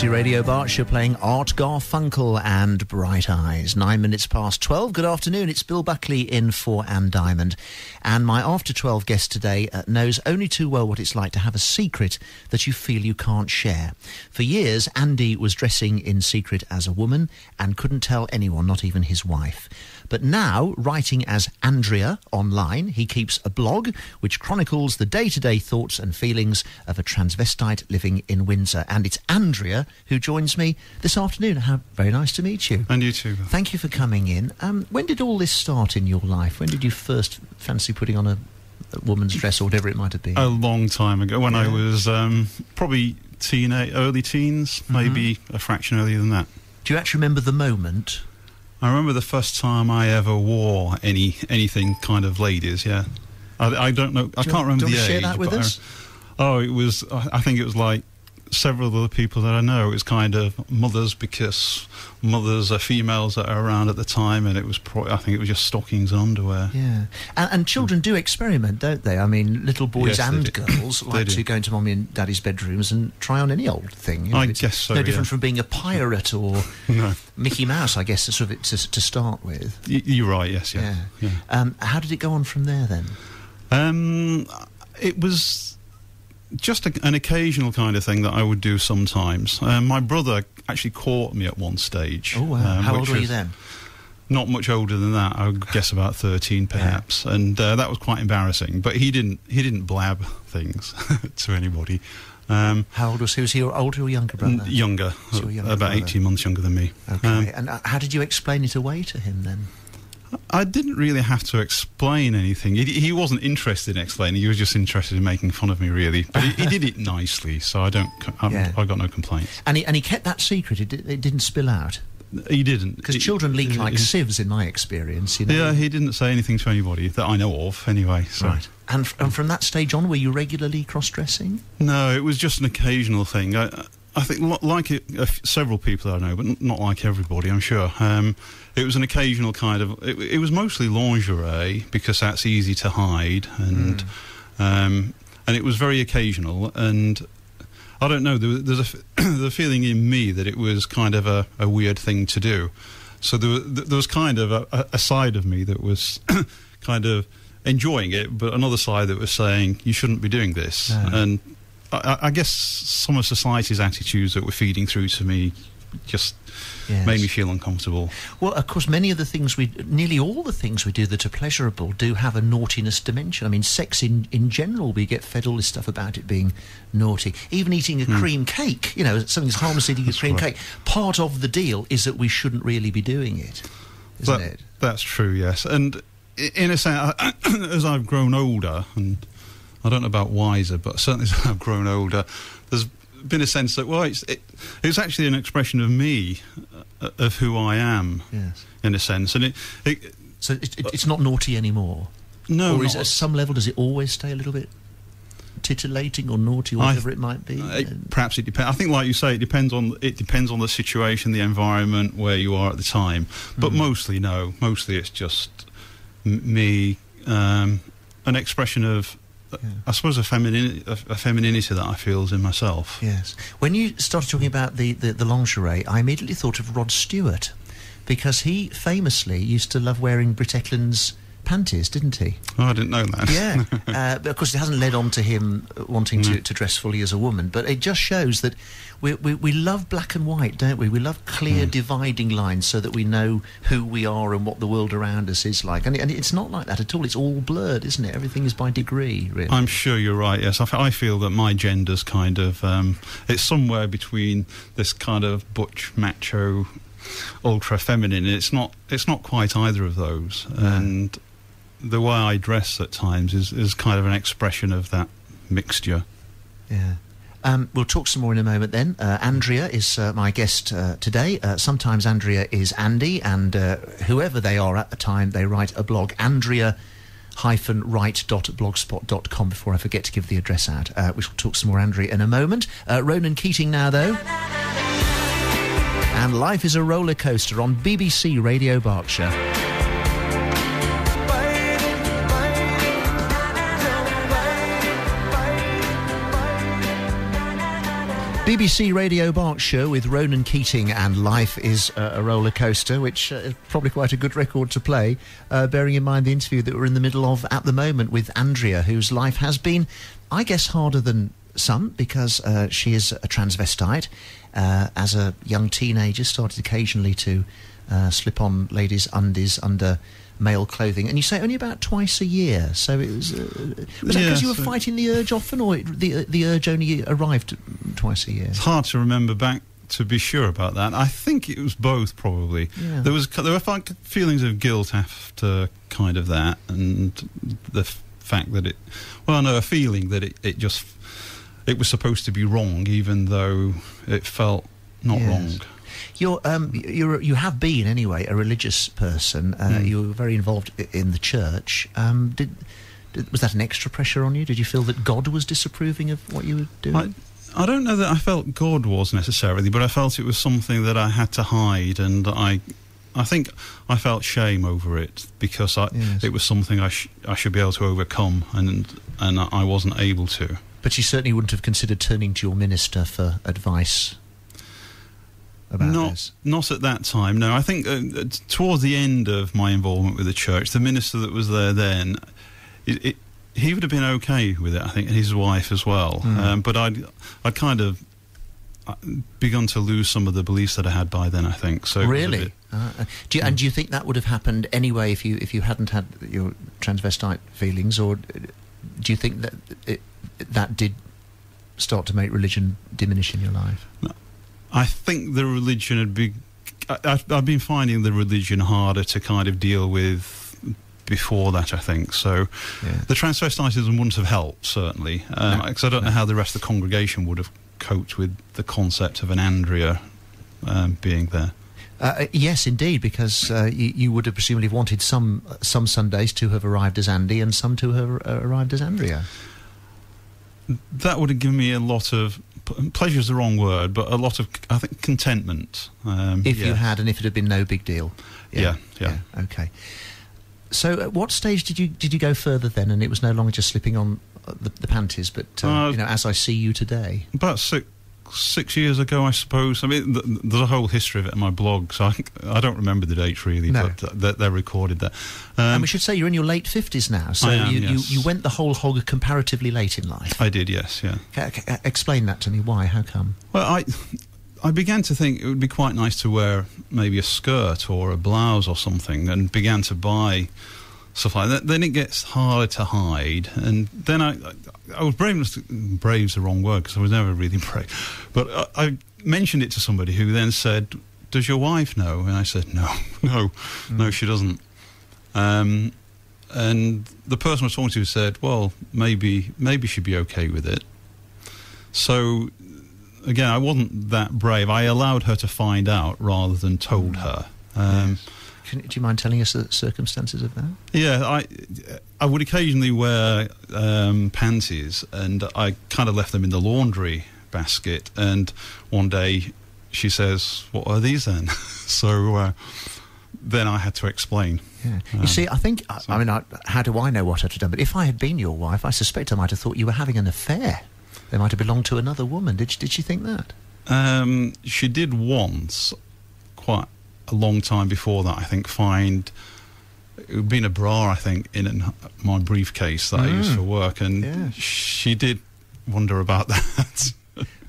BBC Radio Berkshire playing Art Garfunkel and Bright Eyes. 9 minutes past 12. Good afternoon. It's Bill Buckley in for Anne Diamond. And my after 12 guest today knows only too well what it's like to have a secret that you feel you can't share. For years, Andy was dressing in secret as a woman and couldn't tell anyone, not even his wife. But now, writing as Andrea online, he keeps a blog which chronicles the day-to-day thoughts and feelings of a transvestite living in Windsor. And it's Andrea who joins me this afternoon. How very nice to meet you. And you too. Thank you for coming in. When did all this start in your life? When did you first fancy putting on a woman's dress or whatever it might have been? A long time ago, when I was probably early teens, maybe a fraction earlier than that. Do you actually remember the moment? I remember the first time I ever wore anything kind of ladies, yeah. I don't know, I can't remember the age. Do you want to share that with us? It was, I think it was like several of the people that I know. It was kind of mothers, because mothers are females that are around at the time, and it was I think it was just stockings and underwear. Yeah, and children do experiment, don't they? I mean, little boys and girls like to go into mummy and daddy's bedrooms and try on any old thing. You know, I guess so. No different from being a pirate or Mickey Mouse, I guess, sort of to start with. You're right. Yes. Yeah. How did it go on from there then? It was just an occasional kind of thing that I would do sometimes. My brother actually caught me at one stage. Oh, wow. How old were you then? Not much older than that. I would guess about 13, perhaps. Yeah. And that was quite embarrassing. But he didn't blab things to anybody. How old was he? Was he your older or younger brother? Younger. About 18 months younger than me. Okay. And how did you explain it away to him then? I didn't really have to explain anything. He wasn't interested in explaining. He was just interested in making fun of me, really. But he did it nicely, so I got no complaints. And he kept that secret. It didn't spill out. He didn't, because children leak like sieves, in my experience. You know? Yeah, he didn't say anything to anybody that I know of, anyway. So. Right. And from that stage on, were you regularly cross-dressing? No, it was just an occasional thing. I think, like several people I know, but not like everybody, I'm sure. It was an occasional kind of... It was mostly lingerie, because that's easy to hide, and it was very occasional. And I don't know, there's a feeling in me that it was kind of a weird thing to do. So there was kind of a side of me that was kind of enjoying it, but another side that was saying, you shouldn't be doing this. No. And I guess some of society's attitudes that were feeding through to me just made me feel uncomfortable. Well, of course, nearly all the things we do that are pleasurable do have a naughtiness dimension. I mean, sex in general, we get fed all this stuff about it being naughty. Even eating a cream cake, you know, something's harmless eating a cream cake. Part of the deal is that we shouldn't really be doing it, isn't it? That's true, yes. And in a sense, as I've grown older, and I don't know about wiser, but certainly as I've grown older, there's been a sense that, well, it's actually an expression of me, of who I am, in a sense. And so it's not naughty anymore? No. Or is it, at some level, does it always stay a little bit titillating or naughty, or whatever it might be? Perhaps it depends. I think, like you say, it depends on the situation, the environment, where you are at the time. But mostly, no. Mostly it's just me, an expression of... I suppose a femininity that I feel is in myself. Yes. When you started talking about the lingerie, I immediately thought of Rod Stewart, because he famously used to love wearing Britt Eklund's panties, didn't he? Oh, I didn't know that. Yeah. But of course, it hasn't led on to him wanting to dress fully as a woman. But it just shows that we love black and white, don't we? We love clear dividing lines so that we know who we are and what the world around us is like. And it's not like that at all. It's all blurred, isn't it? Everything is by degree, really. I'm sure you're right, yes. I feel that my gender's kind of... it's somewhere between this kind of butch, macho, ultra-feminine. It's not quite either of those. And the way I dress at times is kind of an expression of that mixture. Yeah. We'll talk some more in a moment then. Andrea is my guest today. Sometimes Andrea is Andy, and whoever they are at the time, they write a blog, Andrea-Wright.blogspot.com, before I forget to give the address out. We shall talk some more Andrea in a moment. Ronan Keating now, though. And Life is a Roller Coaster on BBC Radio Berkshire. BBC Radio Berkshire with Ronan Keating and Life is a Roller Coaster, which is probably quite a good record to play, bearing in mind the interview that we're in the middle of at the moment with Andrea, whose life has been, I guess, harder than some, because she is a transvestite. As a young teenager, started occasionally to slip on ladies' undies under male clothing, and you say only about twice a year. So it was that because you were fighting the urge often, or the urge only arrived twice a year? It's hard to remember back to be sure about that. I think it was both, probably. Yeah. There were feelings of guilt after kind of that, and the fact that a feeling that it was supposed to be wrong, even though it felt not wrong. You have been, anyway, a religious person. You were very involved in the church. Was that an extra pressure on you? Did you feel that God was disapproving of what you were doing? I don't know that I felt God was necessarily, but I felt it was something that I had to hide, and I think I felt shame over it, because it was something I should be able to overcome, and I wasn't able to. But you certainly wouldn't have considered turning to your minister for advice about this? Not at that time, no. I think towards the end of my involvement with the church, the minister that was there then, he would have been okay with it, I think, and his wife as well. But I'd kind of begun to lose some of the beliefs that I had by then, I think. So really? Do you think that would have happened anyway if you hadn't had your transvestite feelings, or do you think that that did start to make religion diminish in your life? No. I think the religion I've been finding the religion harder to kind of deal with before that, I think. So the transvestitism wouldn't have helped, certainly, because I don't know how the rest of the congregation would have coped with the concept of an Andrea being there. Yes, indeed, because you would have presumably wanted some Sundays to have arrived as Andy and some to have arrived as Andrea. That would have given me a lot of... pleasure is the wrong word, but a lot of, I think, contentment. If you had, and if it had been no big deal. Yeah. Okay. So at what stage did you go further then, and it was no longer just slipping on the panties, but as I see you today? About 6 years ago, I suppose. I mean, there's a whole history of it in my blog, so I don't remember the dates really, but they're recorded there. And we should say you're in your late 50s now, so I am, yes. you went the whole hog comparatively late in life. I did, yes, yeah. Explain that to me. Why? How come? Well, I began to think it would be quite nice to wear maybe a skirt or a blouse or something, and began to buy stuff like that. Then it gets harder to hide, and then I was brave's the wrong word, because I was never really brave, but I mentioned it to somebody who then said, "Does your wife know?" And I said, no, she doesn't. And the person I was talking to said, "Well, maybe she'd be okay with it." So again, I wasn't that brave. I allowed her to find out rather than told her. Yes. Do you mind telling us the circumstances of that? Yeah, I would occasionally wear panties, and I kind of left them in the laundry basket, and one day she says, "What are these then?" So then I had to explain. Yeah. You see, I think, how do I know what I'd have done? But if I had been your wife, I suspect I might have thought you were having an affair. They might have belonged to another woman. Did she think that? She did once, quite a long time before that, I think, find it would been a bra, I think, in my briefcase that I used for work, and she did wonder about that.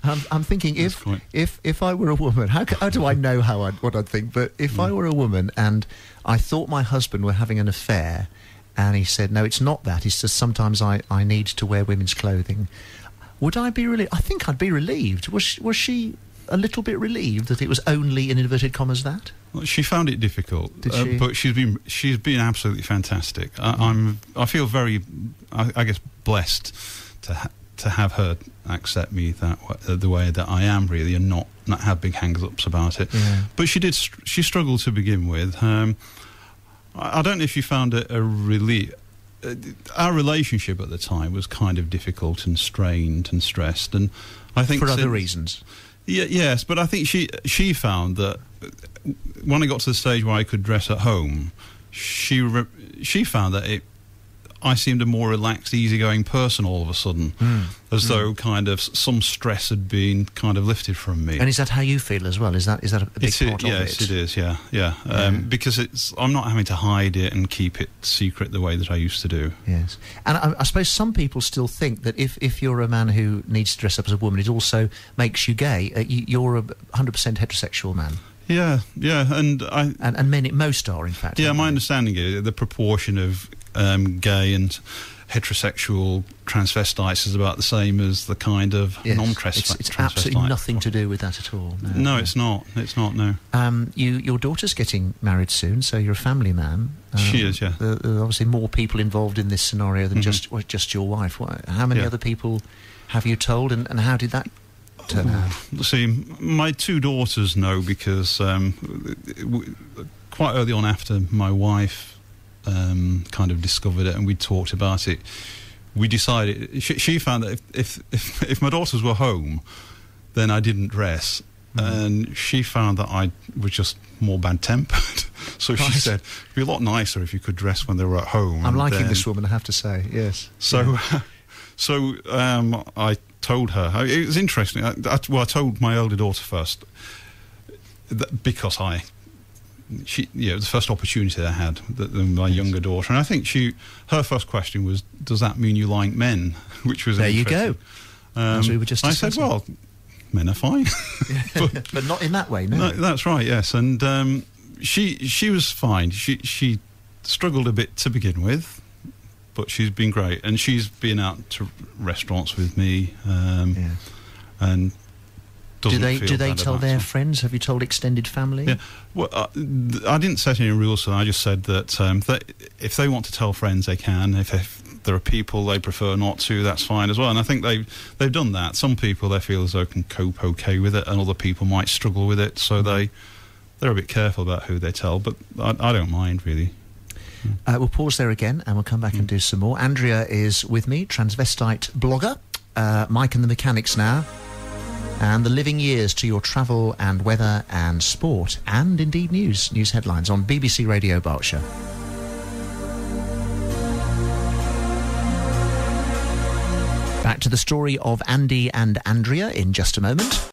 I'm thinking, if I were a woman, how do I know what I'd think? But if I were a woman and I thought my husband were having an affair, and he said, "No, it's not that. It's just sometimes I need to wear women's clothing," would I be relieved? I think I'd be relieved. Was she a little bit relieved that it was only, in inverted commas, that? Well, she found it difficult, Did she? But she's been absolutely fantastic. I feel very, I guess, blessed to have her accept me the way that I am, really, and not have big hang-ups about it. Yeah. But she struggled to begin with. I don't know if she found it a relief. Our relationship at the time was kind of difficult and strained and stressed, and I think for other reasons. Yes, but I think she found that when I got to the stage where I could dress at home, she found that I seemed a more relaxed, easygoing person all of a sudden, as though kind of some stress had been kind of lifted from me. And is that how you feel as well? Is that a big part of it? Yes, it is. Yeah. Because I'm not having to hide it and keep it secret the way that I used to do. Yes, and I suppose some people still think that if you're a man who needs to dress up as a woman, it also makes you gay. You're a 100% heterosexual man. Yeah, and most are, in fact. Yeah, my understanding is the proportion of gay and heterosexual transvestites is about the same as the kind of non-transvestites. It's absolutely nothing to do with that at all. No, it's not. It's not, no. Your daughter's getting married soon, so you're a family man. She is, yeah. There are obviously more people involved in this scenario than just your wife. How many other people have you told, and how did that turn out? See, my two daughters know because quite early on after my wife kind of discovered it and we talked about it, we decided, she found that if my daughters were home, then I didn't dress, and she found that I was just more bad-tempered. So she said, it'd be a lot nicer if you could dress when they were at home. I'm liking this woman, I have to say, yes. So, I told her. It was interesting. I told my elder daughter first, because it was the first opportunity I had, my younger daughter, and I think her first question was, "Does that mean you like men?" Which was there you go. As we were just discussing. I said, "Well, men are fine," but not in that way. No, that's right. Yes, and she was fine. She struggled a bit to begin with, but she's been great, and she's been out to restaurants with me, and. Do they tell their friends? Have you told extended family? Yeah. Well, I didn't set any rules, so I just said that if they want to tell friends, they can. If there are people they prefer not to, that's fine as well. And I think they've done that. Some people they feel as though can cope okay with it, and other people might struggle with it. So they're a bit careful about who they tell. But I don't mind really. We'll pause there again, and we'll come back and do some more. Andrea is with me, transvestite blogger. Mike and the Mechanics now. And the living years to your travel and weather and sport and indeed news headlines on BBC Radio Berkshire. Back to the story of Andy and Andrea in just a moment.